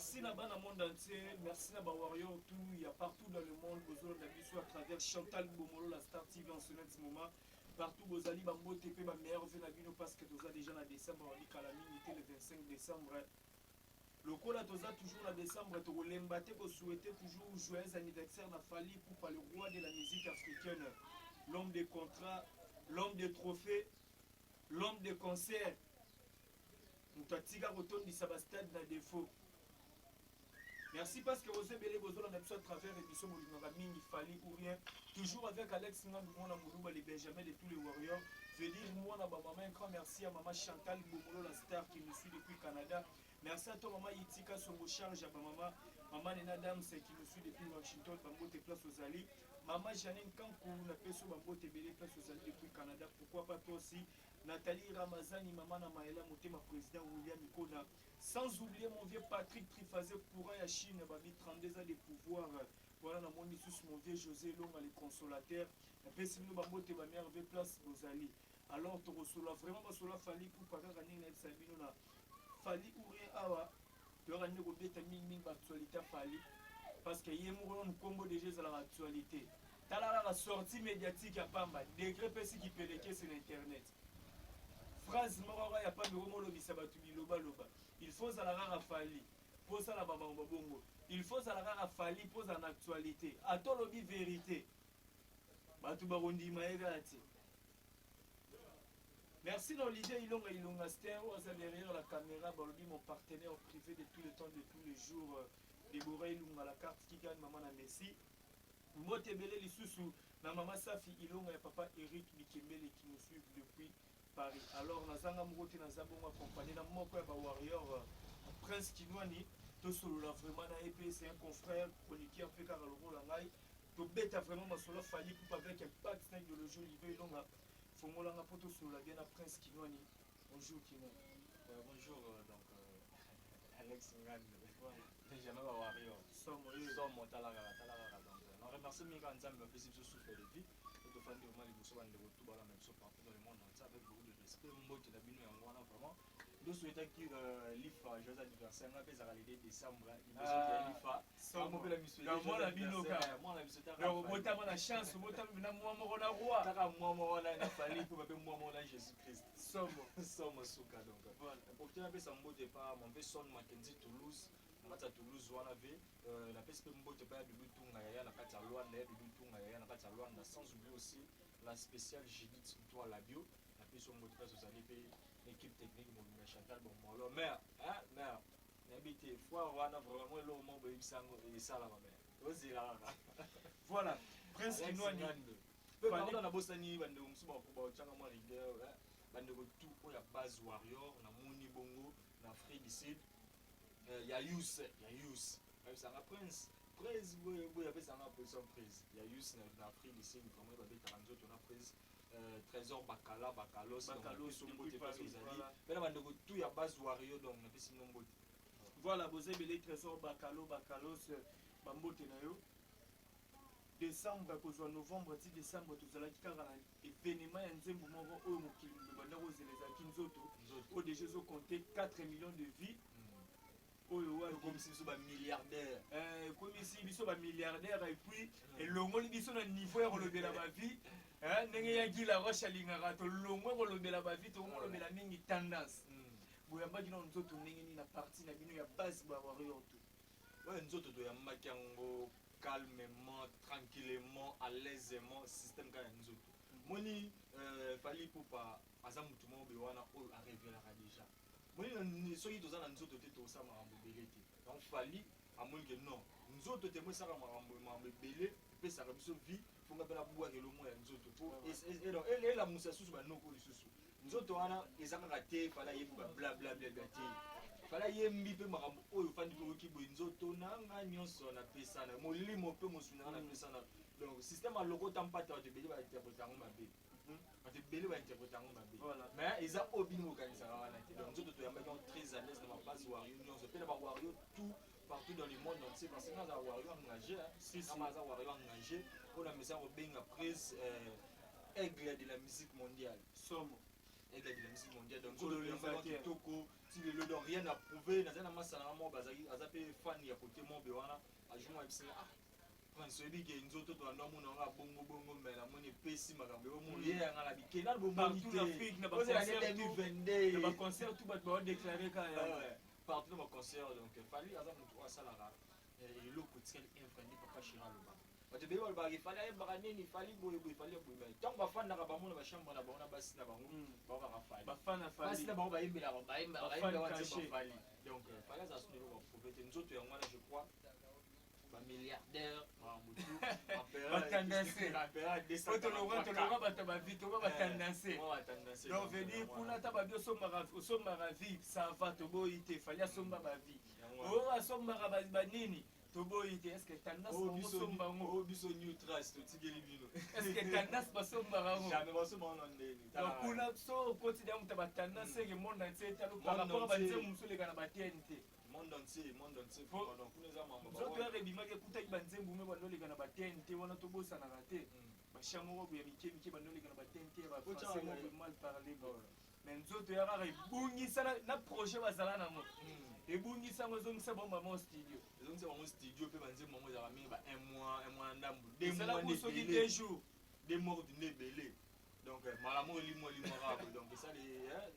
Merci à le monde entier, merci à Warrior, tout, il y a partout dans le monde, besoin de à travers Chantal Bomolo, la Star TV en ce moment. Partout, vous allez Bambo TP, ma meilleure vie parce que vous avez déjà en décembre, on dit qu'à la minute le 25 décembre. Le coup là, toujours en décembre, tu vous souhaitez toujours joyeux anniversaire à Fali pour le roi de la musique africaine, l'homme des contrats, l'homme des trophées, l'homme des concerts. Mutatiga rotondi sabastade na défaut. Merci parce que vous avez besoin d'un épisode à travers l'émission Mingi Fali ou rien. Toujours avec Alex Ngandouana Moulouba, les Benjamin de tous les Warriors. Je veux dire, moi, maman, un grand merci à maman Chantal Bomolo, la star qui nous suit depuis le Canada. Merci à toi, maman Yitika, sur vos charges, à maman Nena Dams qui nous suit depuis Washington, Bambo te place aux alliés. Maman Janine Kankou, n'a pas sur Bambo te belé place aux alliés depuis le Canada. Pourquoi pas toi aussi? Nathalie Ramazani, maman Namaela, Motema, président William Ikona. Sans oublier mon vieux Patrick Trifazé pour la Chine, 32 ans de pouvoir. Voilà, mon vieux José Longa, les consolateurs. Et puis, si nous avons été merveilleux place aux alliés. Alors, tu reçois vraiment cela Fali pour pas gagner la Sabino. Fali ou rien, awa. Tu auras une ming actualité Fali. Parce que hier, nous avons combo déjà dans l'actualité. Tu as la sortie médiatique à Pamba. Décret PC qui peut léquer sur Internet. Phrase morora ya pas de romolobi sabatubi loba loba. Il faut à la rare Fali. Pose à la baba bongo. Il faut à la rare Fali pose en actualité. A toi lobby vérité. Batu barondi maegati. Merci dans l'idée Ilonga Stéréo derrière la caméra balobi mon partenaire privé de tout le temps de tous les jours. Déborah Ilunga la carte qui gagne maman na Messi. Motebele lisusu na maman Safi Ilonga et papa Eric Bikemele qui nous suivent depuis Paris. Alors, Nazanga Mouroté Nazabonga accompagné dans mon père Warrior Prince Kinwani, tout solo là vraiment na EP, c'est un confrère chroniqueur fait car le rôle en aïe. To bête a vraiment ma solo Fali pour avec impact snake de le jeu il donc faut moi là pour tout solo là bien à Prince Kinwani. Bonjour Kinwani. Bonjour donc Alex Ngand. Déjà ma Warrior. Somme tala donc. On remercie Mika Nzambe fait ce souffle de vie. Tout fan de moment les bourses de tout bala même so partout dans le monde entier avec beaucoup de respect mot de la bino en vraiment nous souhaitons que l'IFA joyeux anniversaire on peut réaliser décembre il faut que l'IFA somme la mission moi la bino moi la mission alors mota la chance mota na moi na roi taka moi na fali pour me moi là Jésus-Christ somme souka donc voilà pour que ça me botte pas mon fait son Mackenzie Toulouse à Toulouse wana ve la peste mbote pas de lutunga ya na kati ya Luanda de lutunga ya na kati ya Luanda sans oublier aussi la spéciale Judith toi la bio la peste mbote pas aux alliés l'équipe technique mon Chantal bon molo mère mère n'habite fois wana vraiment le moment be bisango et ça la mère ozira voilà Prince Kinwani peu pardon na bosani bande musuba ko ba changa mo leader bande ko tout pour la base warrior na moni bongo na Afrique du Sud. Il y a Yous, ça va Prince, vous avez ça en position prise. Il y a Yous dans l'Afrique ici, nous comment il va être 48, on a prise Trésor Bacalos, mais là, tout il y a base warrior, donc on a fait sinon botte. Voilà, vous avez les Trésor Bacalos, Bambo Tenayo. Décembre, novembre, décembre, tout cela qui a événement, un moment où les Akinzoto, déjà compté 4 millions de vies. Comme si ils sont milliardaires. Comme si ils sont milliardaires et puis ils sont à niveau de la vie. Nengi la roche à l'ingarato, longo de la vie, tout le monde la mingi tendance. Vous avez dit nous autres nengi na partie na bino ya base ba warrior tout. Ouais, nous autres ya makiango calmement, tranquillement, à l'aisement, système quand nous autres. Moni fallait pour pas azam tout le monde bewana o arriver là déjà. Moi, ceux qui sont dans nous autres, tout ça m'a embellé. Donc, fallait, à moins que non. Nous autres, moi, ça m'a embellé. Et puis, ça a mis vie. Il faut que la boire et le moins nous autres. Et la moussa sous ma noco, nous autres, ils ont raté. Il fallait y blablabla. Il fallait y mbipé marambo. Oh, il fallait que nous autres, on a mis on a fait ça. Mon lit, mon peu, mon souvenir, on a fait ça. Donc, le système a logo tant pas de bélier va interpréter en ma bé. Parce que Bélé va interpréter en ma bé. Mais ils ont obligé d'organiser ça. Donc, nous autres, nous sommes très à l'aise dans ma base Wario. Nous sommes fait Wario tout partout dans le monde entier. Parce que nous avons Wario engagé. Si, nous avons Wario engagé. On a mis ça au bain après aigle de la musique mondiale. Somme. Aigle de la musique mondiale. Donc, nous avons Toko. si le donc rien à prouver na zana masala mo bazaki azape fan ya côté mo be wana ajuma ebisi Prince Obi ke nzoto to ando mona nga bongo bongo mela moni pesi makambo yo mo ye nga la bikena bo partout en Afrique na ba concert tout ba déclarer ka partout dans concert donc fallait azam to asala ra et le côté infini papa Chira loba bato be wal ba fallait ay bakanini fallait boye fallait boye tant ba fan na ba mona ba chambre na ba ona basi na bango ba ba fallait ba fan na fallait basi na ba ba yembela ba yembela wa fallait donc fallait za sunu ba profiter nzoto ya ngwana je crois ba milliardaire batandanse otolonga bato bavite oba batandanse donc veut dire kuna ata babi osombaka vie ça va toboyi te fali asomba bavi oyo asombaka banini toboyi te estce tendance basomba ngo biso new trust totikeli bino estce tendance basombaka ngo jamais basomba ndeni donc kuna so okotida muta batendance eke monde entier talo par rapport a banzembo mosu oleka na batn te monde entier nzoto yaka ebimaki ekutaki banzembo me bandoleka na batn te wana tobosanaka te bashia moko boya mike mike bandoleka na batn te bafrancais moko mal parle mais nzoto ya kaka ebungisa na projet bazala nango ebungisa yango ezongisa bango bango studio mpe banzembo bango ezalaka mingi ba un mois ndambu esala soki 2 jours des morts dine ebele donc malamu elimwaka donc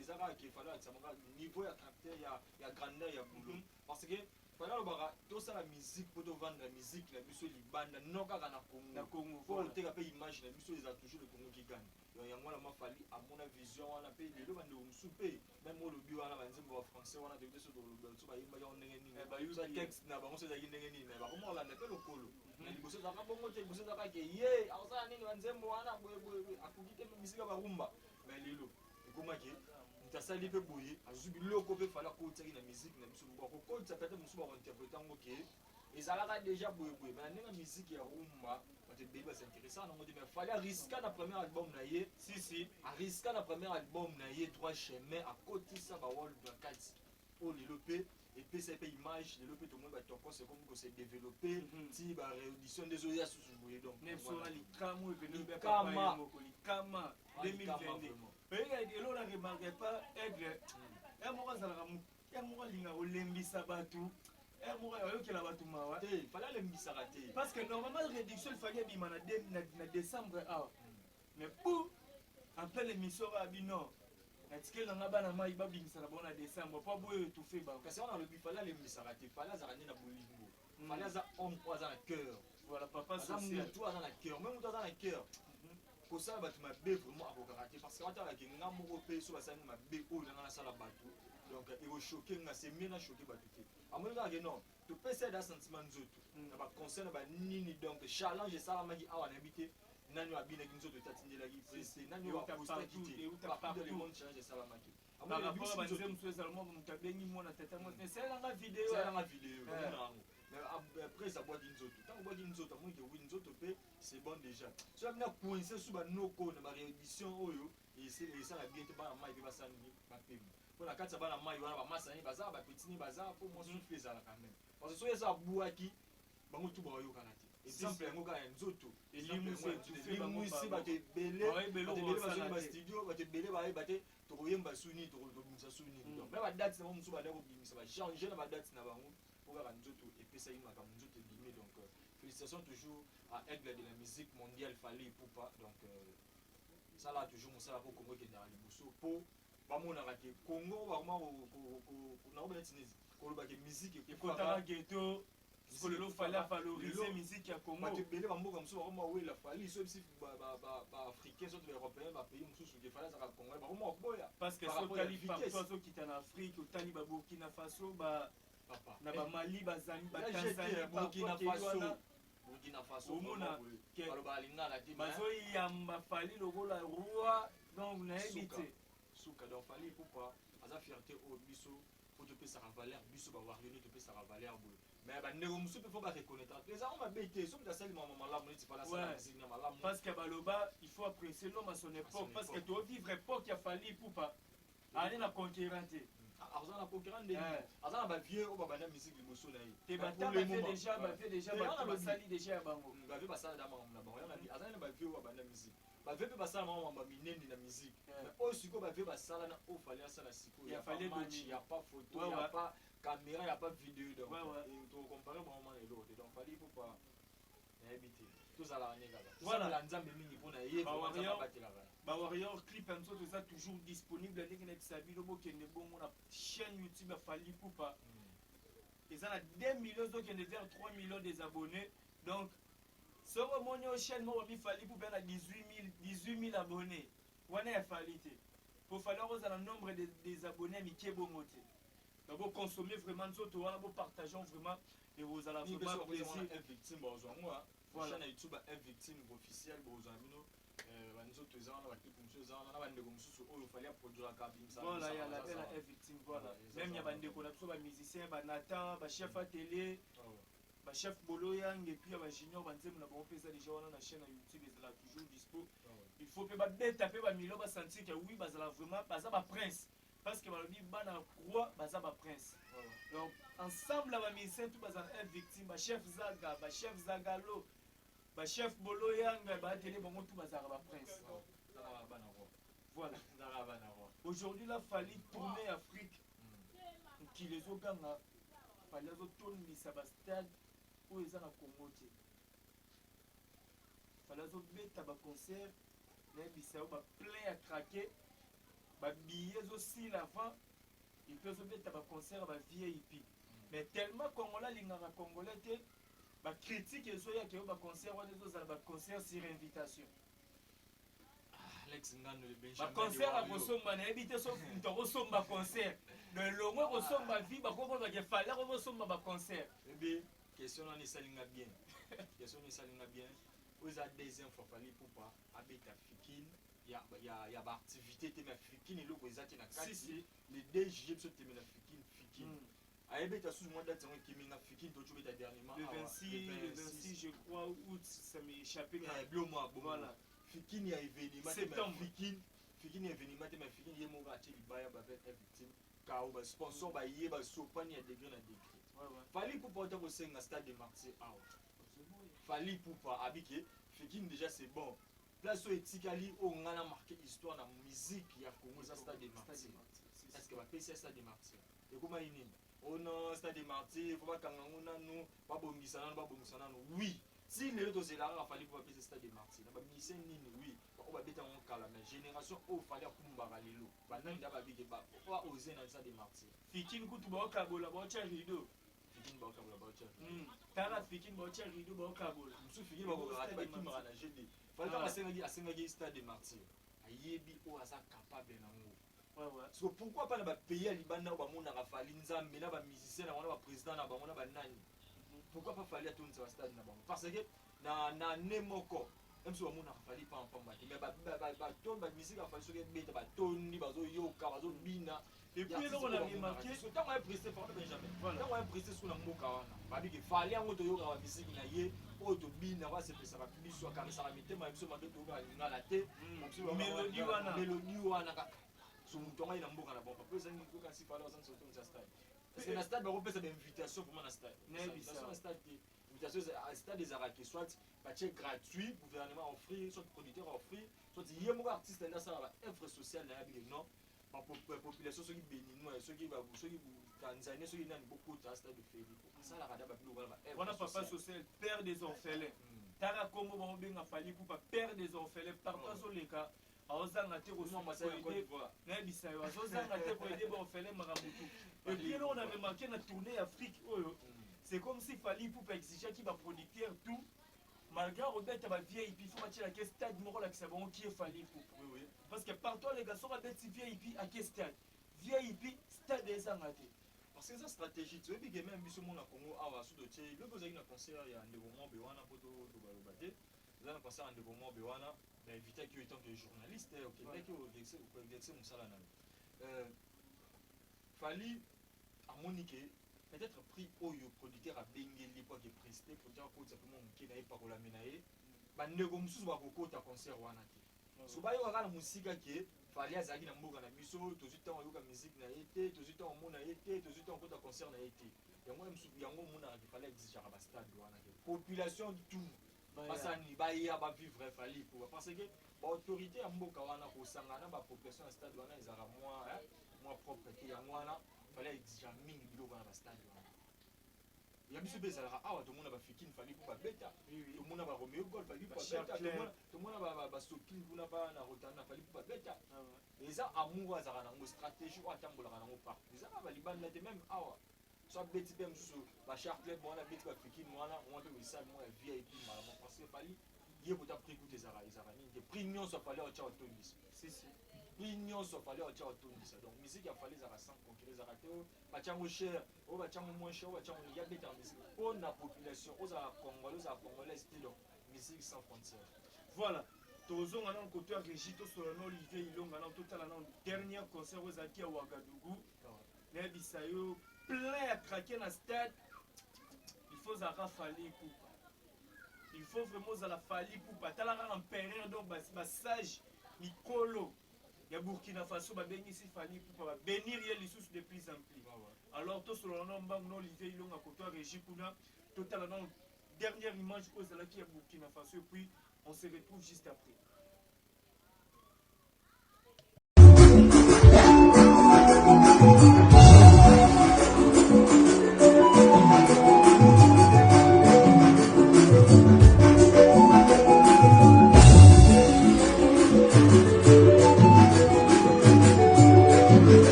eza kaka ke fala atisaka niveau ya caractère ya grandeur ya boulot parce que fala alobaka tosala musique mpo tovandra musique na biso libanda no kaka na congo po oteka mpe image na biso eza toujours le congo kigani donc yango wana mafali amona vision wana mpe lelo bandeko mosusu mpe meme olobi wana banzembo ba français wana toyebite so so bayembaki yango ndenge nini texte na bango so ezalaki ndenge nini bakoma kolanda mpe lokolo na liboso ezalaka bongo te liboso ezalaka ke ye akosala nini banzembo wana boyeboye akoki te misika barumba mais lelo ekomaki moto asali mpe boye azwi biloko mpe fali akotiaki na musique na biso bakokotisa pete mosusu bakointerprete yango ke ezalaka déjà boyeboye mais na ndenge musique ya rumba bato ebeli basinteresa nango te mais fali ariska na premier album na ye ariska na premier album na ye 3 chemin akotisa baworld na kati oyo lelo mpe epesa mpe image lelo mpe tomoni batokose komi kose développe ti baréaudition nde ezoya susu boye donc likama 2022 elo na remarque pas aigle ya moko azalaka ya moko alinga kolembisa bato moko ayokela bato mawa te fali alembisaka te parce que normalement réduction efali ebima na décembre awa mais pour après l'émission oyo abino natikeli nanga bana mai babimisaka bango na décembre mpo boyo étouffe bango kasi wana alobi fali alembisaka te fali azalaka nde na bolingo fali aza homme oyo aza na cœur voilà papa aza mutu aza na cœur me mutu aza na cœur kosala bato mabe vraiment akokaka te parce que atalaki nga moko mpe so basali mabe oyo nanga nasala bato donc ekoshoke nga semie na shoke bato te amoni kaka ke non topesa da sentiment nzoto na baconcert na banini donc challenge esalamaki awa nayebi te nani abinaki nzoto etatindelaki preste nani oyo apostaki te partout le monde challenge esalamaki par rapport a banzembo mosusu ezala moko moto abengi mwana tata moto esalelanga video yango mais après ezabwaki nzoto ntango obwaki nzoto amoni ke wi nzoto mpe c'est bon déjà so abina coince su banoko na baréaudition oyo esala bien te bana mai mpe basala nini bapema mpo na kati ya bana mai wana bamasani baza bapetini baza mpo mwa souffle ezalaka même parce que soki eza abwaki bango tu bayokana te exemple yango kaka ya nzoto elimwisi bato ebele bazongi bastudio bato ebele bayeba te tokoyemba su nini tokobimisa su nini donc me badate na bango mosusu banda kobimisa bachange na badate na bango mpo kaka nzoto epesaki makambo nzoto ebimi donc félicitations toujours à aigle de la musique mondiale Fally Ipupa donc sala toujours mosala mpo kongo ekendaka liboso mpo bamonaka te kongo bakoma nakobena tinesi kolobaka musique ekotaka geto lelo Fally avalorize musique ya congo bato ebele bamboka mosusu bakoma wela Fally so bisi baafricain soki baeuropéen bapays mosusu ke Fally azalaka congolais bakoma koboya parce que so otali partout azokita na afrique otali baburkina faso na bamali bazali batanzanie burkina faso omona bazoyamba Fally lokola roi donc nayebi te suka donc Fally Ipupa aza fierté oyo biso po topesaka valeur biso bawarioni topesaka valeur boye mais bandeko mosusu mpe fo bareconnaître ezango mabe te so moto asali mama malamu neti Fally asala musique na malamu parce que baloba il faut apprécier l'homme à son époque parce que tovivre époque ya Fally Ipupa ali na conquérant te aza na concurrent ndeni aza na bavieux oyo babanda musique liboso na ye te bata bavie déjà bato basali déjà ya bango bavie basala da makambo na bango aza na bavieux oyo babanda musique bavie mpe basala mamamba minene na musique mais oyo sikoyo bavie basala na oyo fali asala sikoyo ya pas match ya pas photo ya pas caméra ya pas vidéo donc tokompare bamama lelo te donc fali popa nayebi te tozalaka ne kaka tozala nzambe mingi mpona ye batelaka bawarrior clip ya nzoto eza toujours disponible ndenge na bisa bino bokende bongo na chaîne YouTube ya fali pupa eza na 2 millions ezokende vers 3 millions des abonnés donc soki omoni o chaîne moko mifali pupa na 18 000 abonnés wana ya fali te po fali kozala nombre des abonnés ya mike bongo te donc boconsommer vraiment nzoto wana bopartageant vraiment ekozala vraiment plaisir victime bozwango voilà na YouTube victime officiel bozwa bino banzoto eza wana batipu mosusu eza wana na bandeko mosusu oyo fali aproduiraka bimisa voilà ya label ya victime voilà même ya bandeko na biso bamusicien banatan bachef a télé bachef boloyang epuis ya bajunior banzembo na bango mpe eza déjà wana na chaîne ya YouTube ezala toujours dispo il faut mpe babeta mpe bamilio basentir ke oui bazala vraiment baza baprince parce que balobi bana croix baza baprince donc ensemble ya bamusicien tout bazala un victime bachef zaga bachef zagalo bachef boloyanga batele bango tout bazala baprince voilà aujourd'hui la fali tourner Afrique mokili ezoganga fali azotondisa bastade oyo eza na Congo te fali azobeta baconcert nayebisa yo baplein ya krake babillet ezosila avant epuis azobeta baconcert ya bavip mais tellement congolais alingaka congolais te bacritique ezoyaka yo baconcert wana ezozala baconcert sur invitation baconcert akosomba nayebi te soki moto akosomba concert elongo ekosomba vi bakomonake fale akokosomba baconcert ebe question wana esalinga bien question wana esalinga bien oyo eza deuxième fois fali pupa abeta fikine ya baactivité te me fikine eloko eza te na kati le 2 juillet biso temela fikine ayebeta susu mwa date yango ekiminga fikine tocobeta dernièrement le 26 je crois août ça m'est échappé bilomwa voilà fikine ya événement fikine ya événement te me fikine ye moko atie libaya bavet victime kao basponsor baye basopani ya degré na degré fali pupa ota kosenga stade de martyr awa fali pupa abike fikine déjà c'est bon place oyo etikali oyo ngai na marqué histoire na musique ya congo eza stade de martyr est ce que bapesi ya stade de martyr ekomai nini ono stade de martyr fo bakanga ngo nanu babongisa nanu oui si lelo tozelaka fali po bapesa stade de martyr na bamusicien nini oui oyo babeta ngo kala mais génération oyo fali akumbaka lelo bandani nda babike oa ose na stade de martyr fikine kutu baokabola baotya rideau fikine baokabola baotya tala fikine baotya rideau baokabola mosusu fikine bakokaka te bakimaka na gd fali kaka asengaki stade de martyr ayebi oyo aza capable nango parce que pourquoi pas na bapays ya libanda oyo bamonaka fali nzambe na bamusicien na bango na baprésident na bango na banani pourquoi pas fali atondisa bastade na bango parce que na ne moko même so bamonaka fali pampamba te mais batondi bamusike ya fali soki ebeta batondi bazoyoka bazobina epuis eloko na remarke ntango ayepreste fali benjamin ntango ayepreste soki na mboka wana babike fali yango toyokaka bamusike na ye oyo tobina oyo asepesaka biso akarisaka mitema ya biso mande toyokaka lingala te melodi wana kaka so moto angai na mboka na bango po ezangi kokasi fali bazangi sotonisa stade parce que na stade bakopesa bainvitation vraiment na stade na stade te invitation stade ezalaka ke soit batie gratuit gouvernement offrir soit producteur offrir soit ye moko artiste ali asala baœuvre sociale na yabike non population soki béninois soki tanzanie soki nani bokota stade de feli esalaka da babiloko wana papa social père des orphelins tala kombo baobenga fali pupa père des orphelins partout azoleka aozanga te nayebisa yo azozanga te koede baorphelin makambo tu epuis eloko na remarke na tournée afrique oyo c'est comme si fali pupa exigeaki baproducteur tout malgré robeta bavieille fo batielaki stade moko olakisa bango kie fali pupa parce que partout oleka soki abeti vieille ake stade vieille stade ezanga te parce que eza stratégie toyebi ke meme biso mona congo awa so totie lobi ozalaki na concert ya ndeko mobe wana mpo tobaloba te oza na concert ya ndeko mobe wana bainvitaki yo etant que journaliste okendaki oexerce mosala na yo fali amoni ke peut-être prix oyo producteur abengeli po ake preste producteur akotisa mpe mwa moke na ye pakolami na ye bandeko mosusu bakokota concert wana te so bayokaka na mosika ke fali azalaki na mboka na biso tozwi ntango ayoka musike na ye te tozwi ntango omona ye te tozwi ntango okota concert na ye te yango omonaka ke fali exigaka bastade wana ke population tout basani baya ba vivre fali pour parce que autorité ya mboka wana ko sangana ba population ya stade wana ezaka moi propre te yango wana fallait exija mingi biloko wana ba stade wana ya biso bezalaka awa tomona bafikini fali pour babeta tomona ba Romeo Gold fali pour babeta tomona ba Sokini kuna ba na Rotana fali pour babeta eza amour azaka nango stratégie o atambolaka nango partout eza ba libanda te même awa soit beti pe msusu ba shark club wana beti ba fikini wana on peut ça moi VIP malamu parce que fali ye bota prix coûte ezaka nini de prix nyonso fali au tchao tondis si prix nyonso fali au tchao tondis donc musique ya fali ezaka sans concurrence ezaka te ba tchango cher o ba tchango moins cher o ba tchango ya beta musique pour la population aux congolais style musique sans frontières. Voilà. Tozonga na côté ya Régito Solano Olivier Ilonga na total na dernier concert aux Aki à Ouagadougou. Na bisayo plein à craquer na stade. Il faut zara fali pour il faut vraiment za la fali pour batala en période donc sage Mikolo ya Burkina Faso ba bengi si fali pour bénir les sous de plus en plus. Alors tout Solano Mbang Olivier Ilonga côté ya Régis kuna total na dernière image aux Aki à Burkina Faso et puis on se retrouve juste après.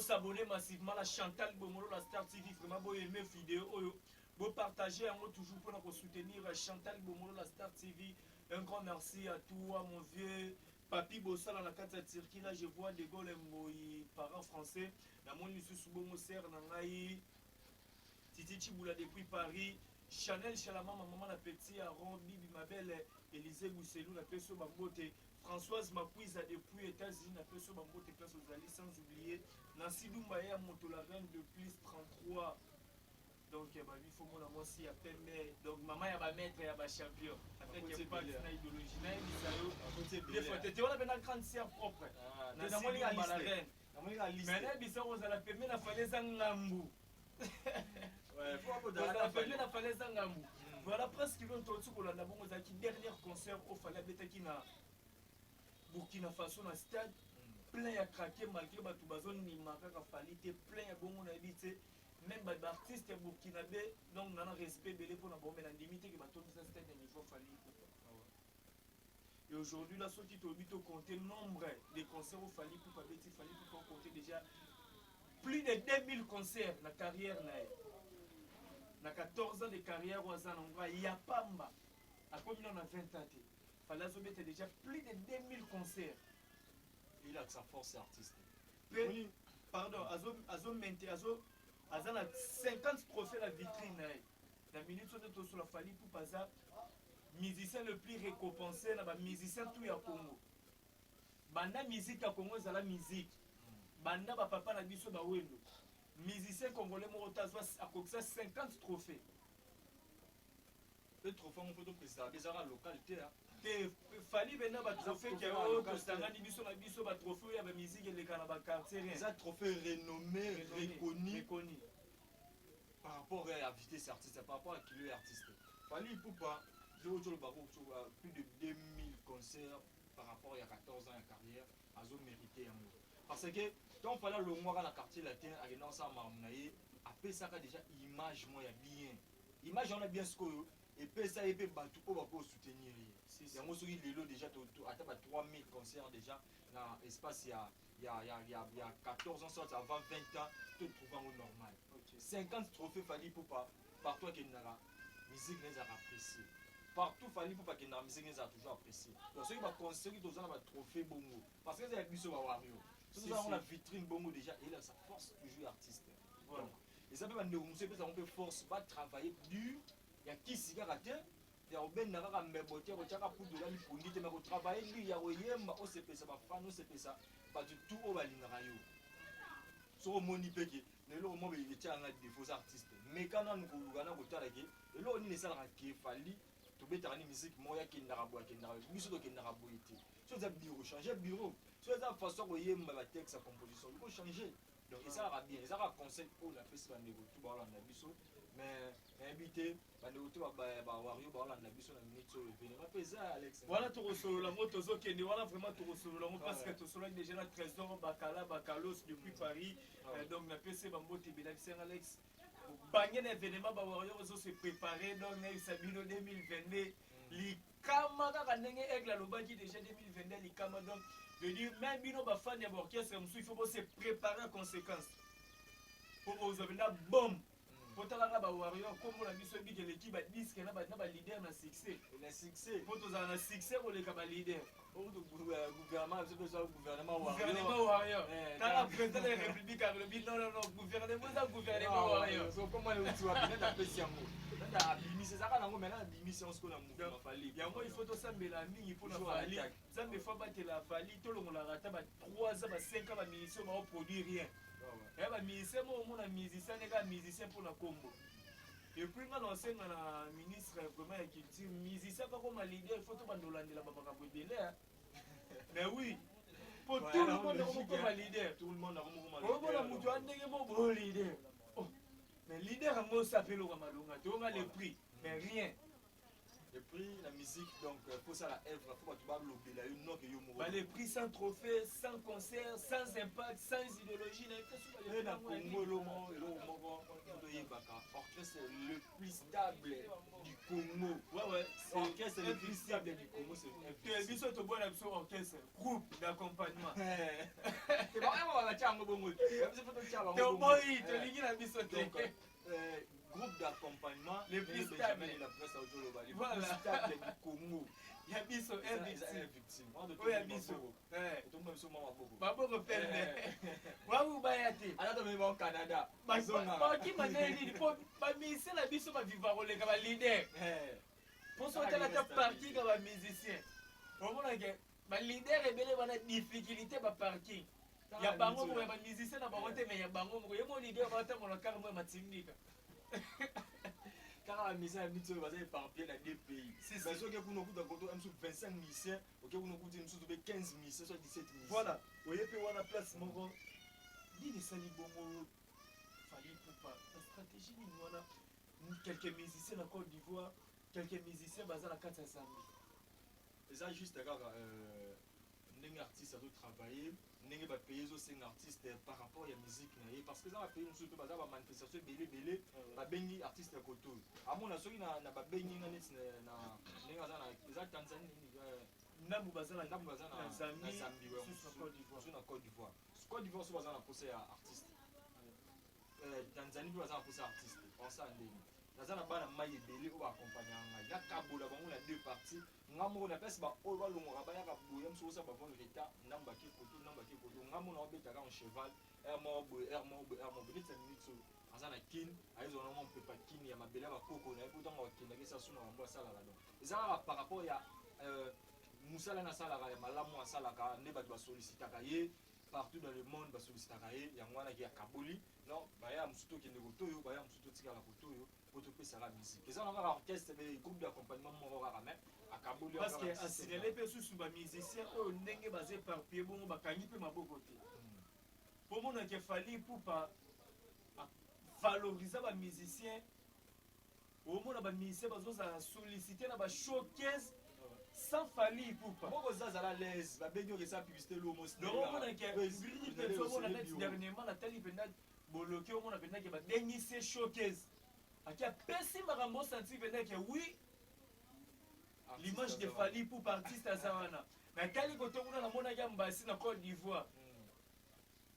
S'abonner massivement à Chantal Bomolo, la Star TV, vraiment beau aimer vidéo, beau partager toujours pour soutenir Chantal Bomolo, la Star TV. Un grand merci à toi, mon vieux Papi Bossala, la carte Turquie. Là, je vois des Gaules et parents français. La mon Lucie Soubomo Ser, Nangaï, Titi Chiboula depuis Paris. Chanel Chalama, ma maman la petite, Aaron, Bibi, ma belle, Élisée Bousselou, la Pesso Bambote. Françoise Mapuiza depuis États-Unis, la Pesso Bambote, place aux alliés, sans oublier. Nancy Doumbaya Montolaven de plus 33. Donc il faut mon amour si à peine. Donc maman y a maître et y a champion. Après il n'y a pas de idéologie. Des fois tu vois la grande sœur propre. Nancy Doumbaya la reine. Mais là il s'en va la permettre la falaise en Ngambu. Ouais, faut la permettre la falaise en Ngambu. Voilà presque ils vont tout sur la bon dernier concert au Fala Beta qui na Burkina Faso na stade. plein à craquer malgré bato bazon nimaka ka fali te plein à bongo na habité même ba artiste burkinabé donc on a un respect belé pour na bombe na limite que bato ça c'était un niveau fali. Et aujourd'hui là ceux qui t'ont compté nombre de concerts au fali pour pas bêti fali pour compter déjà plus de 2000 concerts na carrière na 14 ans de carrière au Zanonga il y a pamba à combien on a 20 ans fallait mettre déjà plus de 2000 concerts. Il a que sa force artistique. Oui. Pardon, Azo 50 trophées la vitrine. La minute sur la famille pour passer musicien le plus récompensé, là, musicien tout à Congo. Banda musique à Congo, c'est la musique. Banda papa na biso ba wendo. Musicien congolais Morotazwa a coxé 50 trophées. Le trophée on peut donc ça déjà la localité hein. Fali bena ba trophée qui a autre stangani biso na biso ba trophée ya ba musique les kana ba quartier rien. Ça trophée renommé, reconnu par rapport à vitesse artiste, par rapport à qui est artiste. Fali Poupa, j'ai le barreau plus de 2000 concerts par rapport à 14 ans de carrière, à zo mérité en parce que quand fallait le mois dans le quartier latin à dans ça marmonaye, après ça déjà image moi bien. Image on a bien ce que et puis ça et puis batou pour soutenir. Il y a moi sur l'île déjà à 3000 concerts déjà dans l'espace il y a 14 ans sorti avant 20 ans tout trouve au normal. 50 trophées fallait pour pas partout qu'il n'a la musique les a apprécié. Partout fallait pour pas que la musique les a toujours apprécié. Donc ceux qui va construire tous un trophée bongo parce que c'est avec biso wario. Ceux qui ont la vitrine bongo déjà et là ça force toujours artiste. Voilà. Et ça peut nous on peut force pas travailler dur. Il y a qui s'y raté. Il y a ben nara mebote ko chaka pudu la lipundi te ko travailler lui ya oyemba o sepe ça ba fan o sepe ça ba du tout o balingara yo. So moni peke ne lo mo be tya nga défaut artiste. Mais quand on ko lugana ko tala ke e lo ni sala ka ke fali to betara ni musique moya ki ndara bo ke ndara biso to ke ndara bo ite. So ça bureau changer bureau. So ça façon ko yemba ba texte sa composition il faut changer. Donc ça va bien, ça va conseil pour la festival de tout ba la biso. Mais invité voilà tout solo la moto qui voilà vraiment tout solo la parce que tout solo déjà notre trésor Bakalos depuis Paris donc la PC Bambote Belafien Alex bagné l'événement ba warrior se préparer donc Sabino 2022 li kama ka ndenge aigle lobaki déjà 2022 li kama donc je dis même bino ba fan ya orchestre il faut se préparer en conséquence pour vous avez la bombe. Pour la warrior, comme on a mis ce big l'équipe, ba disque na ba leader na succès. Le succès. Pour tous en succès pour les kaba leader. Pour le gouvernement, c'est pas ça gouvernement warrior. Gouvernement warrior. Quand la président de la République a dit non gouvernement ça gouvernement warrior. So comment les tu vas bien taper si amour. Nda bimisi ça kana ngomela bimisi on se connaît mouvement fali. Ya moi il faut to sambela mingi pour la fali. Zambe faut battre la fali, tout le monde la rata ba 3 ans ba 5 ans ba mission ba produire rien. Eh bah musicien moi na musicien les gars musicien pour la combo et puis quand on sait na ministre vraiment et culture musicien pas comme leader il faut tout bandolandela ba makambo belé mais oui pour tout le monde comme leader tout le monde comme leader on a mutu andenge mo bo leader mais leader ngo s'appelle au malonga tu on a le prix mais rien. Le prix, la musique, donc pour ça la œuvre, il faut que tu l'obéir une note que tu as les prix sans trophée, sans concert, sans impact, sans idéologie. Orchestre le plus stable du Congo. Ouais, orchestre le plus stable du Congo, c'est un orchestre, groupe d'accompagnement. Groupe d'accompagnement les plus stables la presse voilà stable du Congo. Il y a biso victime. Oui, il y a biso. Tout le monde sur moi beaucoup. Babo pelle. Wabu bayati. Ala to me au Canada. Ba qui maneli pour ba mise la biso ba vivre le ka leader. Pour sortir la parking ka ba musicien. Au moins que ba leader ebele bana difficulté ba parking. Ya bango mo ba musicien na bango te mais ya bango mo yemo leader ba ta mo na karmo matindika. Car la mission est mise basée éparpillée dans 2 pays. C'est ça. Parce que vous n'avez pas 25 missions, ok, vous n'avez 15 missions, soit 17 missions. Voilà. Vous voyez que on a place mon grand. Dis les salibongo. Fallait pour pas. La stratégie on a quelques musiciens en Côte d'Ivoire, quelques musiciens basés à la Katsasami. Et ça juste car un artiste a travaillé, ndenge bapaye ezosenga artiste par rapport ya musique na ye parce que eza bapaye mosusu to baza bamanifestation ebele babengi artiste ya koto oyo amona soki na babengi nga neti ndenge aza na eza tanzanie ndambu baza na Zambie mosusu na Côte d'Ivoire so baza na posa ya artiste Tanzanie mpe baza na posa ya artiste pensa ndenge naza na bana mai ebele oyo baakompagnaka ngai nakabola bango na deux parties nga moko na place baoyo balongwaka bayaka boye mosusu osa bavon reta ndambo bake koto nga moko na obetaka en cheval r moko boye neti ya minute oyo aza na kine ayezwana mwa mpepa kine ya mabele ya bakoko na ye po ntango bakendaki esa suna bango asalaka donc eza kaka par rapport ya mosala nasalaka ya malamu asalaka nde bato basolicitaka ye partout dans le monde basolicitaka ye yango wana ki akaboli non baya mosusu tokende kotoyo baya mosusu totikala kotoyo po topesaka musique eza na kaka orchestre groupe d'accompagnement moko kaka me akaboli parce que asilele mpe susu bamusicien oyo ndenge baza éparpille bongo bakangi mpe maboko te po monake Fally Ipupa valoriser bamusicien omona bamusicien bazozala sollicité na bashowcase sans Fally Ipupa moko zazala l'aise babengi oyo eza publicité lomo omonake mbili mpenza omona neti dernièrement natali mpenza boloki omona mpenzake badengisi showcase aki apesi makambo osanti mpenzake oui l'image de Fally Ipupa artiste aza wana natali kote kuna namonaki ya mbasi na Côte d'Ivoire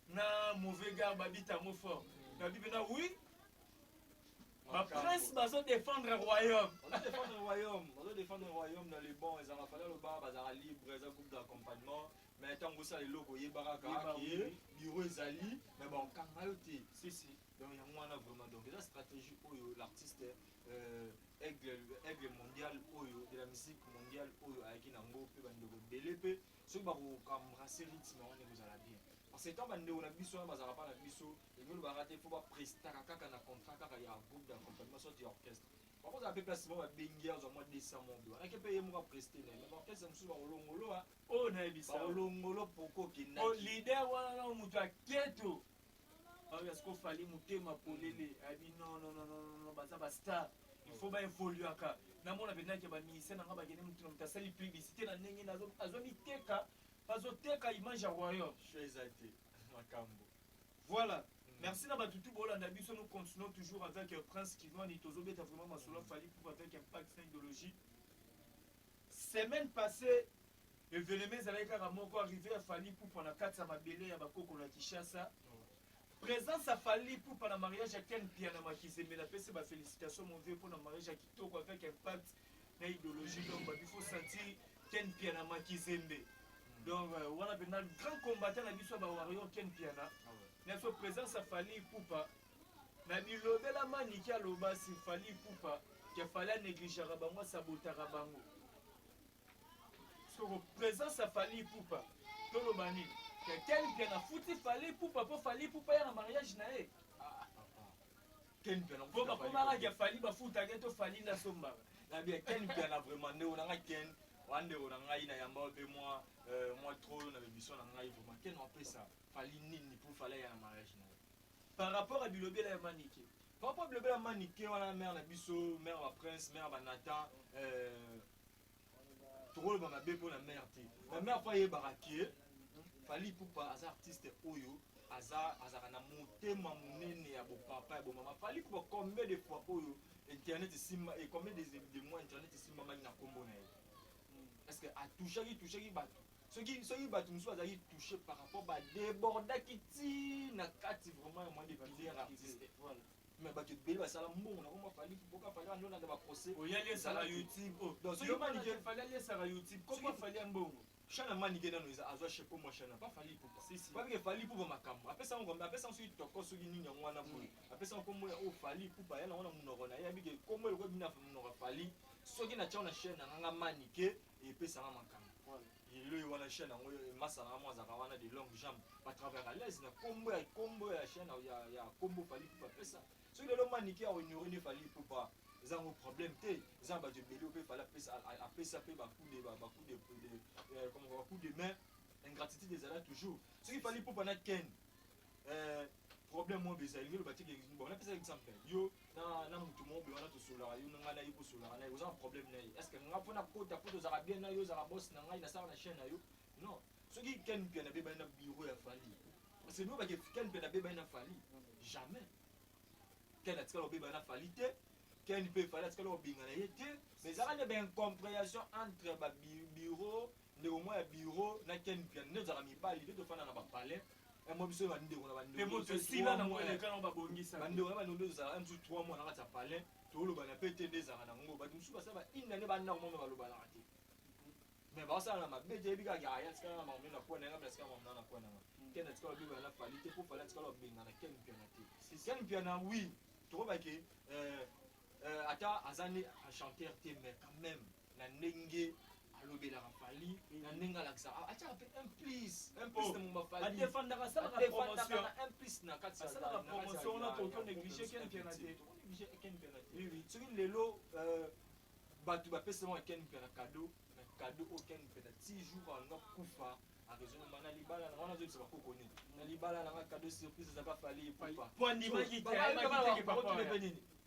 na mauvais gars babita mo fort nabi mpena oui baprince bazodéfendre royaume défendre royaume dans les bons ezala fale aloba bazala libre eza groupe d'accompagnement mais ntango osala eloko oyebaka kaka ke biro ezali mais bakanga yo te donc yango wana vraiment donc eza stratégie oyo l'artiste aigle mondial oyo de la musique mondiale oyo ayaki nango mpe bandeko ebele mpe soki bakokambrase rythme wana ekozala bien parce que ntango bandeko na biso wana bazala mpa na biso engelo baka te fo baprestaka kaka na contrat kaka ya groupe d'accompagnement sorti ya orchestre bakozala mpe place moko babengi azwa mwa 200 mobi wanaki mpe ye moko apreste na ye mais baorchestre mosusu bakolongolo oyo nayebisa bakolongolo poko okenda lider wana na moto aketo asko Fally motema polele abi non baza bastar il faut baévoluaka namona mpenzake bamusicien nanga bakende motu moto asali publicité na ndenge azobiteka bazoteka image ya royaume voilà. Merci na batutu bolanda biso nous continuons toujours avec Prince Kivani tozobeta vraiment masolo Fally Ipupa avec Impact Saint idéologie. Semaine passée événement ezalaki kaka moko arrivé à Fally Ipupa na kati ya mabele ya bakoko na Kinshasa. Présence à Fally Ipupa na mariage ya Ken Piana Makizembe na pese ba félicitations mon vieux pour na mariage ya kitoko avec Impact na idéologie donc ba il faut sentir Ken Piana Makizembe. Donc wana bena grand combattant na biso ba warrior Ken Piana. Notre présence à Fally Ipupa na bilobela maniki aloba si Fally Ipupa ke fallait négliger bango sabotaka bango sur présence à Fally Ipupa toloba nini Ken Piana futi Fally Ipupa po Fally Ipupa ya na mariage na ye Ken Piana po bakomaka ke Fally bafutaka to Fally na sombaka na bien Ken Piana vraiment ndeko na ngai Ken wandeko na ngai na yamba mpe moi trop na bémission na ngai vraiment Ken wapesa Fally nini pour Fally ya na mariage na ye par rapport à bilobela ya maniki par rapport à bilobela ya maniki wana mère na biso mère ba prince mère ba Nathan tokoloba mabe mpo na mère te na mère po ayebaka ke Fally Ipupa aza artiste oyo azaka na motema monene ya bopapa ya bomama Fally Ipupa combien de fois oyo internet esimba et combien de mois internet esimbamaki na kombo na ye est-ce que atouchaki bato soki bato mosusu azalaki touché par rapport badébordaki ti na kati vraiment ya moyen de pilière artiste mais bato ebele basala mbongo na kombo Fally Ipupa Fally wana ndonaka baprocès oyali esala youtube soki manike Fally ali esala youtube koma Fally ya mbongo chana manike nano azwa chepo mwa chana pas Fally Ipupa babike Fally Ipupa makambo apesa soki toko soki nini yango wana boye apesa kombo ya o Fally Ipupa yana wana munoko na ye abike kombo eloko bina munoko Fally soki na tia na chaîne nanga manike epesanga makambo lelo wana chaîne yango masala na mwazaka wana de longue jambe ba travers à l'aise na kombo ya chaîne ya kombo Fally Ipupa pesa soki lelo manike ya honorer ne Fally Ipupa eza ngo problème te eza bato ebele ope Fally apesa mpe bacoup de main ingratitude ezala toujours soki Fally Ipupa na Ken problème mo bezali ngelo batiki bon napesa exemple yo na mutu mo be wana tosolaka yo nga na yo kosolaka na yo oza problème na ye est ce que nga mpona kota po tozala bien na yo ozala boss na ngai nasala na chaîne na yo non soki ken mpe na beba na bureau ya fali parce que nous ba ke ken mpe na beba na fali jamais ken atikala obeba na fali te ken mpe fali atikala obingana ye te mais ezaka nde baincompréhension entre babureau ndeko moko ya bureau na ken mpe nde ozalaka mibali nde tofanda na bapalais mo biso bandeko na bandeko na bandeko ezalaka mosusu 3 mois na kati ya palais tolobana mpe te nde ezalaka nango bato mosusu basala bainda nde bandako moko balobanaka te mais baosala na mabe te yebi kaka aya tikala na mambe na pona yanga plasikala mamna na pona nga ken atikala obengana na fali te po fali atikala obengana ken mpiana te ken mpiana oui tokobake ata aza ne achanteur te mais quand même na ndenge alobelaka fali na ndenge alakisaka atiaka mpe implice na mo bafali adefandaka asalaka implice na kati asalaka promotion wana tokonéglige ken mpiana te soki lelo bato bapesama ken mpiana cadeau oyo ken mpiana 10 jours alinga kufa araison nanga na libala nanga wana azobisa bakoko nini na libala nanga cadeau surprise ezaka fali epupaanini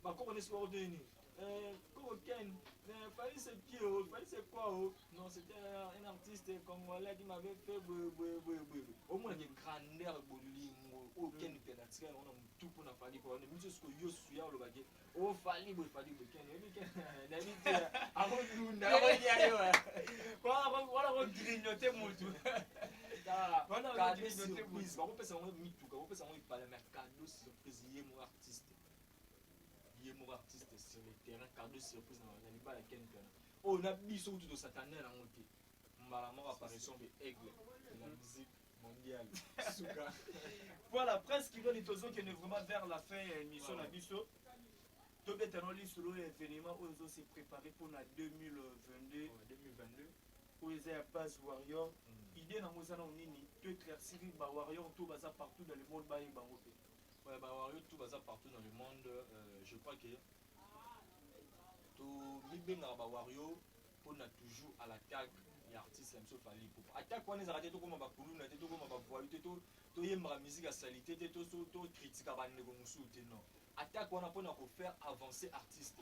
bakoko nesi bakoko nini koko ken fali c'est qui fali c'est quoi non c'était un artiste congolais qui m'avait fait omonaki grandeur bolingo oyo ken mpiana tikala wana motu mpona fali po wana miso siko yo suya olobaki ofali boye fali boye ken oyebi ken nayebi te akodunda akoyayo wana kogrignote motu cadeau surprise bakopesa yango mituka bakopesa yango ipala mais cadeau surprise ye mo artiste sur le terrain cadeau surprise na libala ken mpiana oyo na biso kutu tosatane nango te mbala moko apparition de aigle de la musique mondiale suka voilà presque ironi tozokende vraiment vers la fin ya émission na biso tobetana lisolo ya événement oyo ezose préparé mpona 2022 oyo eza ya base warrior idée nango eza nano nini to éclaircir bawarrior to baza partout dans le monde bayeba bango mpe ouais, bawarrior to baza partout dans le monde je crois que tobibengaka bawarrior mpona toujours à l'attaque ya artiste ya biso fali pupa attaque wana ezalaka te tokoma bakuluna te tokoma bavoyu te toyembaka musique ya salite te tokritika bandeko mosusu te non attaque wana mpona kofaire avancer artiste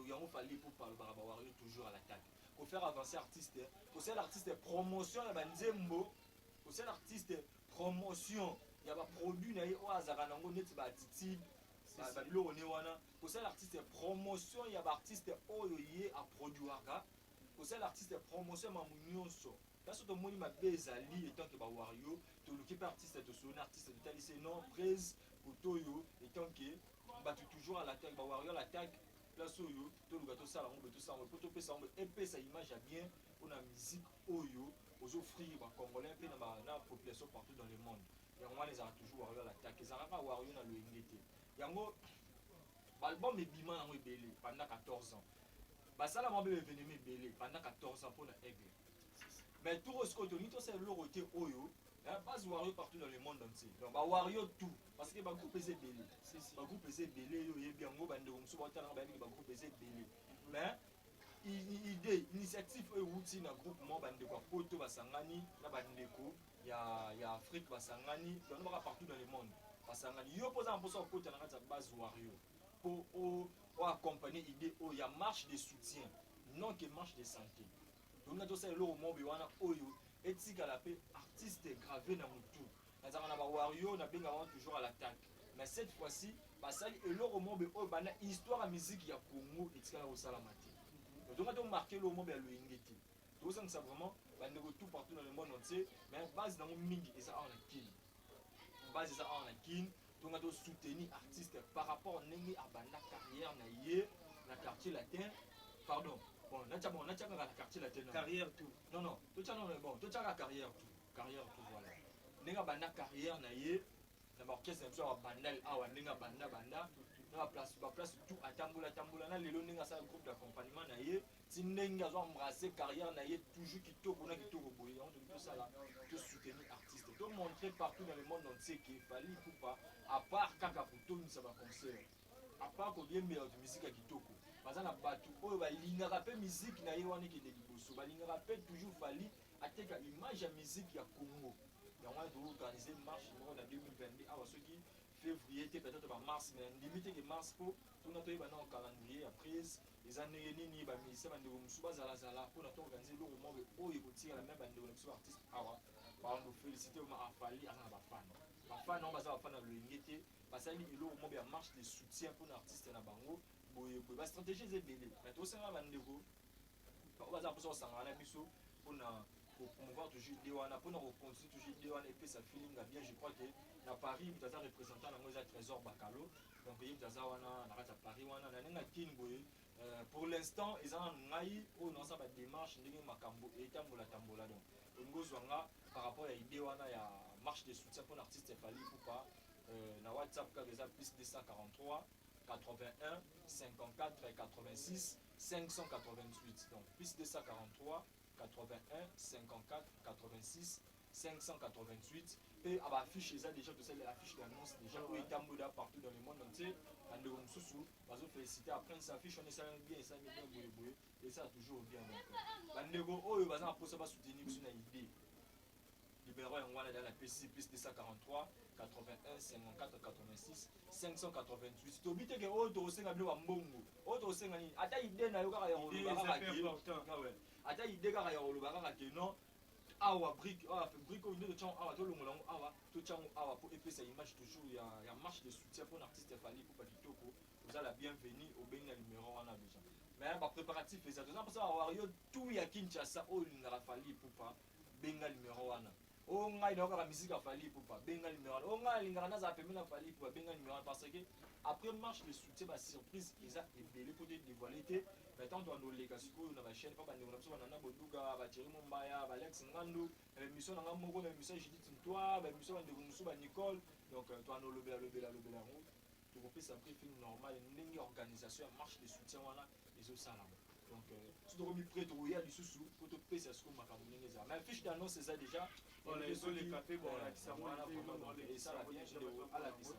yango fali pupa alobaka bawarrior toujours à l'attaque kofaire avancer artiste kosala artiste promotion ya banzembo kosala artiste promotion ya baproduit na ye oyo azalaka nango neti baattitude babiloko ne wana kosala artiste promotion ya baartiste oyo ye aproduiraka kosala artiste promotion ya mamu nyonso biso tomoni mabe ezali etanke bawario toluki mpe artiste tosoni artiste totalisi non praise koto oyo etanke bato toujours à l'attaque bawario à l'attaque place oyo toluka tosala yango mpe tosala yango mpo topesa yango epesa image ya bien mpona musique oyo ozofrire bacongolais mpe na population partout dans le monde yango wana ezalaka toujours wario à l'attaque ezalaka kaka wario na loyenge te yango baalbum ebima yango ebele pendant 14 ans basala mwa mpe baévénement ebele pendant 14 ans mpona aigle mais tour osiko tolingi tosala eloko te oyo base wario partout dans le monde entier donc bawario tout parce que bagroupe eza ebele bagroupe eza ebele oyo oyebi yango bandeko mosusu baotalanga bayebiki bagroupe eza ebele mais idée initiative oyo euti na groupe moko bandeko ya poto basangani na bandeko ya afrique basangani donc baka partout dans le monde basangani yo mpoza na mposa kokota na kati ya base wario mpo oaccompagner idée oyo ya marche de soutien non que marche de santé tolinga tosala eloko mobe wana oyo etikala mpe artiste gravé na motu nazalaka na bawario nabengaka wana toujours à l'attaque mais cette fois-ci basali eloko mobe oyo banda histoire ya musique ya congo etikala kosalama te tonga tomarke eloko mobe ya loyenge te tokosangisa vraiment bandeko tout partout dans le monde entier mais base nango mingi eza awa na kini base eza awa na kini tonga tosoutenir artiste par rapport ndenge abanda carrière na ye na quartier latin pardon bon natiaka na quartier latin carrière tout non totiaka carrière tout voilà ndenge abanda carrière na ye na baorchestre na biso ya babandal awa ndenge abanda na baplace tout atambola na lelo ndenge asala groupe d'accompagnement na ye ti ndenge azo embrasser carrière na ye toujours kitoko na kitoko boye yango toki tosala tosoutenir artiste tomontre partout dans le monde entier ke fali pupa à part kaka kotonisa baconcert à part koliembela bato musique ya kitoko baza na bato oyo balingaka mpe musique na ye wana ekende liboso balingaka mpe toujours fali ateka image ya musique ya congo yango wana toorganize marche moko na 2022 awa soki février te peut-être bamars mais ndimi teke mars mpo tona toyeba na calendrier ya prise eza ndenge nini bamusicien bandeko mosusu bazalazala mpona toorganize eloko moko oyo ekotikala me bandeko na biso baartiste awa félicité à Fali à bafana bafana baza bafana lolenge basali eloko moko ya marche de soutien mpona artiste na bango boye bastratégie eza ebele mais tosengana bandeko baza mposa kosangana na biso mpona promouvoir toujours idée wana mpona kocontinue toujours idée wana epesa feelinga bien je crois que na paris moto aza représentant nango eza trésor bakalo donc ye moto aza wana na kati ya paris wana na ndenge akini boye pour l'instant eza na ngai oyo naosa badémarche ndenge makambo etambola donc olingi ozwanga par rapport ya idée wana ya marche de soutien mpona artiste Fally Ipupa na whatsapp kaka eza plus 243 81 54 86 588 donc plus 243 81 54 86 588 et à affiche eza déjà tout ça l'affiche d'annonce déjà oyo etambola partout dans le monde entier bandeko mosusu bazofélicité après ça affiche on esalami bien esalami bien boyeboye esala toujours bien donc bandeko oyo baza na mposa basoutenir biso na idée numéro yango wana ezala na pc plus 243 81 54 86 588 tobi teke oyo tokosenga biloko ya mbongo oyo tokosenga nini ata ide na yo kaka ya koloba kaka ata ide kaka ya koloba kaka ke non awa brique oyo nde totyango awa tolongola yango awa totyango awa mpo epesa image toujours ya marche de soutien mpona artiste Fally Ipupa kitoko ozala bienvenu obengi na numéro wana déjà mais bapréparatif eza toza mposa bawar yo tout ya kinshasa oyo olingaka Fally Ipupa benga numéro wana oyo ngai naokaka misike ya Fally Ipupa benga numéro wana oyo ngai alingaka nazala pembeni na Fally Ipupa benga numéro wana parce que après marche de soutien basurprise eza ebele mpo te dévoile te mais tant toanoleka sikoyo na bachaîne mpa bandeko na biso banana bonduka batieri mombaya balex ngandu baémission nanga moko na émission judith ntoi baémission bandeko mosusu banicole donc toanolobela yango tokopesa briefing normal ndenge organisation ya marche de soutien wana ezosalama donc so tokomi prêt tokoya lisusu mpo topesa sikoyo makambo ndenge ezala mais fiche d'annonce eza déjà esoleka mpe esala bien alakisa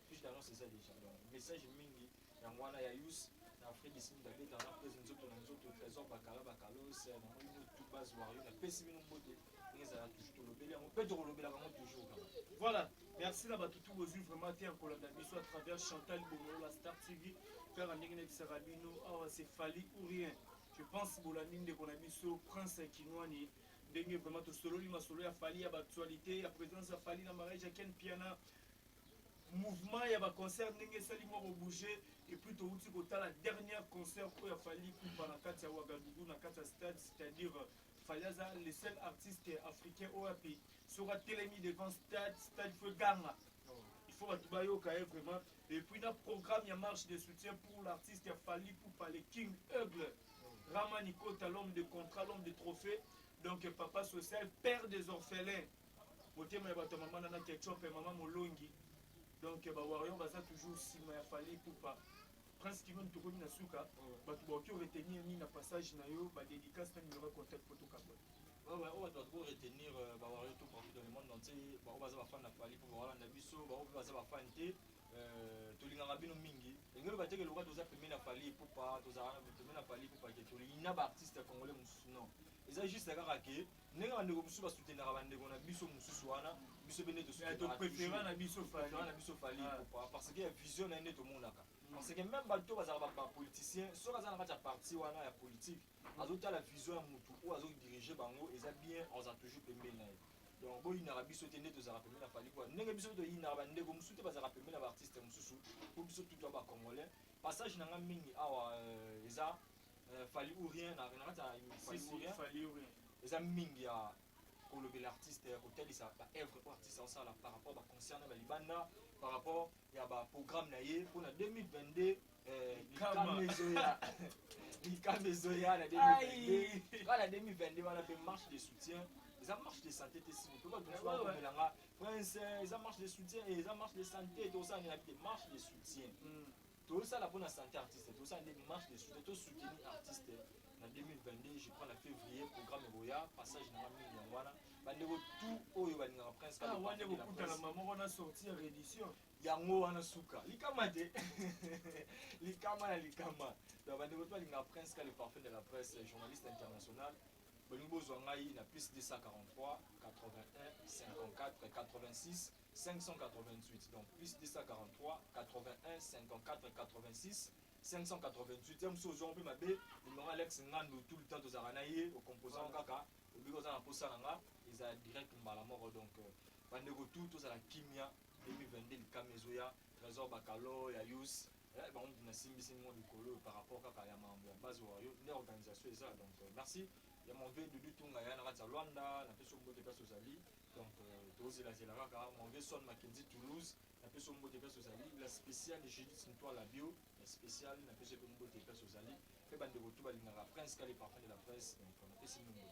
fiche d'annonce eza déjà donc message mingi yango wana ya yus na afrique disi ndabeta na pese nzoto na nzoto trésor bakalos namoni tout base wario napesi bino mbote ndenge ezala toujours tolobeli yango mpe tokolobelaka yango toujours kaka voilà merci na bato tu bozwi vraiment te ya kolanda biso à travers Chantal Bomolo la Star TV mpe na ndenge nekisaka bino awa c'est Fally ou rien je pense bolandi ndeko na biso prince kinwani ndenge vraiment tosololi masolo ya Fally ya baactualité ya présence ya Fally na mariage ya Ken Piana mouvement ya baconcert ndenge esali moko bouger et puis touti kotala dernière concert oyo ya Fally Ipupa na kati ya Ouagadougou na kati ya stade c'est-à-dire Fally aza le seul artiste africain oyo api soki atelemi devant stade fo ganga il faut bato bayoka ye vraiment et puis na programme ya marche de soutien pour l'artiste ya Fally Ipupa le King Eugle Ramani Kota l'homme de contrat l'homme de trophée donc papa social père des orphelins motema ya bato mama nana ketchup mama molongi donc bawario baza toujours nsima ya Fally Ipupa prince kinoni tokomi na suka bato baoki oretenir nini na passage na yo badédicace na numéro ya contact po tokabona oyo bato bato retenir bawario tout partout dans le monde entier bao baza bafani na Fally Ipupa baolanda biso bao mpe baza bafani te tolingaka bino mingi engeli bateke loka toza pembeni na Fally Ipupa tozalaka pembeni na Fally Ipupa ke tolina baartiste ya congolais mosusu non eza juste kaka ke ndenge bandeko mosusu basoutenaka bandeko na biso mosusu wana biso mpe nde topréféra na biso Fally Ipupa parce que ya vision na ye nde tomonaka parce que même bato bazalaka bapoliticien soki aza na kati ya parti wana ya politique azotala vision ya motu oyo azodirige bango eza bien aza toujours pembeni na ye donc boyinaka biso te nde tozalaka pembeni na Fally Ipupa ndenge biso mpe toyinaka bandeko mosusu te bazalaka pembeni na baartiste mosusu mpo biso tuto ya bacongolais passage nanga mingi awa eza Fally ou rien na kati ya Fally ou rien eza mingi ya kolobela artiste ya kotalisa baœuvre oyo artiste asala par rapport baconcerne balibanda par rapport ya baprogramme na ye mpona 2022 likama ezoya na 2022 kaka na 2022 wana mpe marche de soutien eza marche de santé te simo mpe bato mosusu bakomelanga prince eza marche de soutien eza marche de santé tokosalanela te marche de soutien tozosala mpona santé artiste tozosala nde marche de soutien tosoutenir artiste na 2022 je prends na février programme eboya passage nanga mingi yango wana bandeko tout oyo balingaka prince wana kokutana mama wana sorti ya réédition yango wana suka likama te likama na likama donc bandeko to balingaka prince ka le parfum de la presse journaliste international bolingi bozwa ngai na plus 243 81 54 86 588 donc plus 243 81 54 86 588 mosusu ozwango mpe mabe numéro alex ngandu tout le temps tozalaka na ye ocomposant kaka obiki oza na posa na nga ezala direct mbala moko. Donc bandeko tous à la kimia 2022 likama ezoya trésor bakalo ya yus bango nasimbisi ngo likolo par rapport kaka ya mambo ya base oyo nde organisation eza. Donc merci ya mon vieux Dudu Tunga ya na kati ya Luanda na peso mbote place ozali. Donc tozela kaka mon vieux Son Mackenzie Toulouse na peso mbote place ozali. La spéciale Judith Sintoa la bio la spéciale na peso mbote place ozali pe bandeko tout balingaka Prince Kale parfum de la presse. Donc on pesi mbote.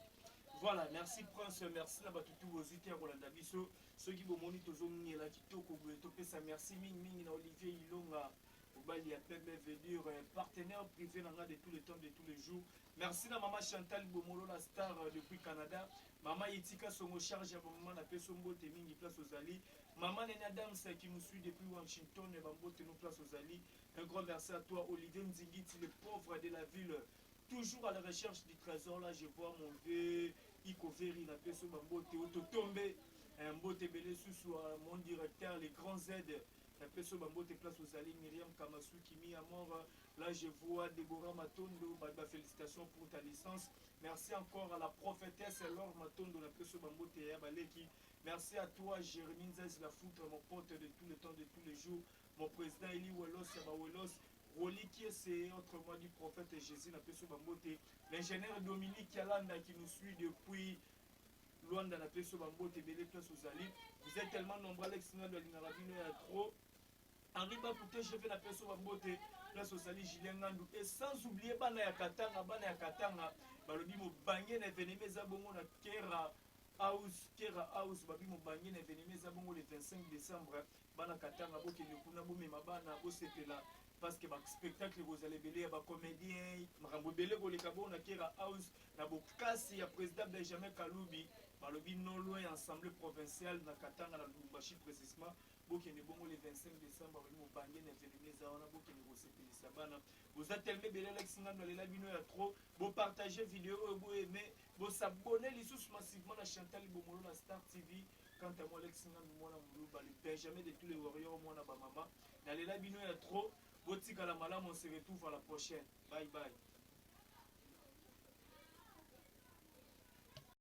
Voilà, merci Prince, merci na batutu boziti ya kolanda biso soki bomoni tozongela kitoko boye topesa merci mingi na Olivier Ilonga obali ya pembe vedure partenaire privé nanga de tous les temps de tous les jours. Merci na maman Chantal Bomolo la star depuis Canada, maman Itika Songo charge ya maman na peso mbote mingi place ozali, maman Nena Adams qui nous suit depuis Washington et bambote nous place ozali. Un grand merci à toi Olivier Nzingiti, le pauvre de la ville, toujours à la recherche du trésor. Là je vois mon vieux Ikoveri na peso bambote ototombe un mbote belé sous mon directeur les grands Z na peso bambote place ozali. Myriam Kamasu Kimi Amor, là je vois Deborah Matondo, félicitations pour ta licence. Merci encore à la prophétesse Laure Matondo na peso bambote ya baleki. Merci à toi Jérémy Nzez la foutre, mon pote de tout le temps de tous les jours, mon président Eli Welos Yabawelos Roli qui c'est autrement du prophète Jésus n'a pas su bambote. L'ingénieur Dominique Yalanda qui nous suit depuis Luanda n'a pas su bambote belé place aux Ali. Vous êtes tellement nombreux Alexandre de l'Inarabino et trop. Henri Bapouté je vais la place bambote place aux Ali Julien Ngandou et sans oublier bana ya Katanga balobi mo bangé na événement za bongo na Kera House babi mo bangé na événement za bongo le 25 décembre bana Katanga bokende kuna bomema bana bosepela parce que le spectacle vous allez belé ba comédien makambo belé koleka bo na Kera House na bokasi ya président Benjamin Kaloubi balobi non loin assemblée provinciale na Katanga na Lubumbashi précisément bokende bongo le 25 décembre babi mo bangé na événement za wana bokende kosepelisa bana. Vous êtes tellement belé Alexandre dans les labino ya trop bo partager vidéo bo aimer bo s'abonner les sous massivement na Chantal Bomolo la Star TV. Quant à moi Alexandre moi na Muluba le Benjamin de tous les warriors moi na ba maman dans les labino ya trop. Botika la malam, on se retrouve à la prochaine. Bye bye.